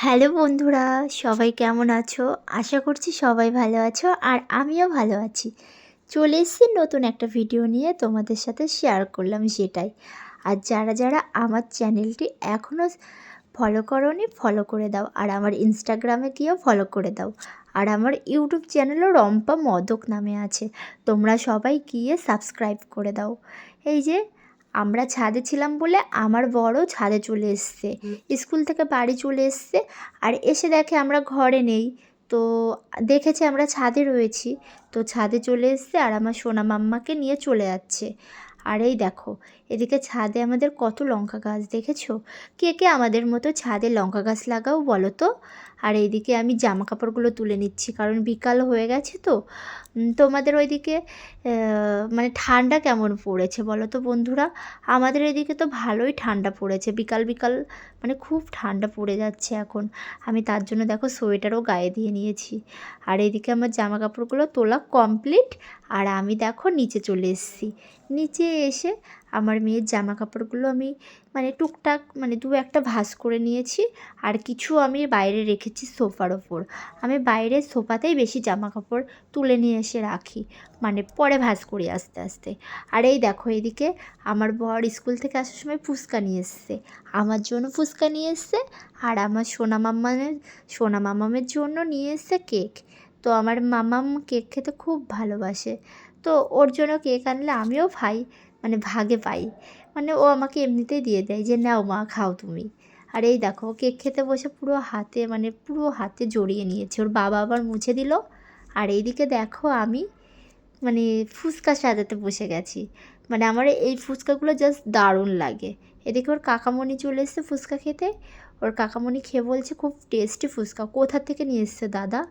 Hello বন্ধুরা, সবাই কেমন আছো? আশা করছি সবাই ভালো আছো আর আমিও ভালো আছি। চলে এসেছি নতুন একটা ভিডিও নিয়ে তোমাদের সাথে শেয়ার করলাম সেটাই। আর যারা আমার চ্যানেলটি এখনও ফলো করোনি ফলো করে দাও, আর আমার ইনস্টাগ্রামে গিয়েও ফলো করে দাও। আর আমার ইউটিউব চ্যানেলও রম্পা মদক নামে আছে, তোমরা সবাই গিয়ে সাবস্ক্রাইব করে দাও। এই যে আমরা ছাদে ছিলাম বলে আমার বড় ছাদে চলে এসছে, স্কুল থেকে বাড়ি চলে এসছে। আর এসে দেখে আমরা ঘরে নেই, তো দেখেছে আমরা ছাদে রয়েছি, তো ছাদে চলে এসছে আর আমার সোনা মাম্মাকে নিয়ে চলে যাচ্ছে। আর এই দেখো, এদিকে ছাদে আমাদের কত লঙ্কা গাছ দেখেছো? কে কে আমাদের মতো ছাদে লঙ্কা গাছ লাগাও বলো তো। আর এইদিকে আমি জামা কাপড়গুলো তুলে নিচ্ছি, কারণ বিকাল হয়ে গেছে তো। তোমাদের ওইদিকে মানে ঠান্ডা কেমন পড়েছে বলো তো বন্ধুরা? আমাদের এদিকে তো ভালোই ঠান্ডা পড়েছে, বিকাল বিকাল মানে খুব ঠান্ডা পড়ে যাচ্ছে এখন। আমি তার জন্য দেখো সোয়েটারও গায়ে দিয়ে নিয়েছি। আর এদিকে আমার জামা কাপড়গুলো তোলা কমপ্লিট, আর আমি দেখো নিচে চলে এসেছি। নিচে এসে আমার মেয়ের জামা কাপড়গুলো আমি মানে টুকটাক মানে দু একটা ভাঁজ করে নিয়েছি, আর কিছু আমি বাইরে রেখেছি সোফার ওপর। আমি বাইরের সোফাতেই বেশি জামা কাপড় তুলে নিয়ে এসে রাখি, মানে পরে ভাঁজ করি আস্তে আস্তে। আর এই দেখো এদিকে আমার বর স্কুল থেকে আসার সময় ফুচকা নিয়ে এসছে, আমার জন্য ফুচকা নিয়ে এসছে, আর আমার সোনা মামামের জন্য নিয়ে এসছে কেক। তো আমার মামাম কেক খেতে খুব ভালোবাসে, তো ওর জন্য কেক আনলে আমিও পাই, মানে ভাগে পাই। মানে ও আমাকে এমনিতেই দিয়ে দেয় যে নাও মা খাও তুমি। আর এই দেখো কেক খেতে বসে পুরো হাতে জড়িয়ে নিয়েছে, ওর বাবা আবার মুছে দিল। আর এইদিকে দেখো আমি মানে ফুচকা সাজাতে বসে গেছি। মানে আমার এই ফুচকাগুলো জাস্ট দারুণ লাগে। এদিকে ওর কাকামণি চলে এসেছে ফুচকা খেতে, ওর কাকামণি খেয়ে বলছে খুব টেস্টি ফুচকা, কোথা থেকে নিয়ে এসছে দাদা?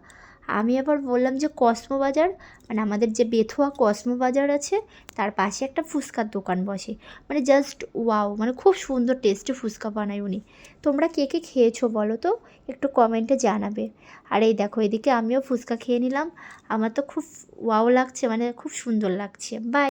আমি আবার বললাম যে কসমো বাজার, মানে আমাদের যে বেথুয়া কসমো বাজার আছে তার পাশে একটা ফুচকার দোকান বসে, মানে জাস্ট ওয়াও, মানে খুব সুন্দর টেস্টি ফুচকা বানায় উনি। তোমরা কে কে খেয়েছো বলো তো, একটু কমেন্টে জানাবে। আর এই দেখো এদিকে আমিও ফুচকা খেয়ে নিলাম, আমার তো খুব ওয়াও লাগছে, মানে খুব সুন্দর লাগছে। বাই।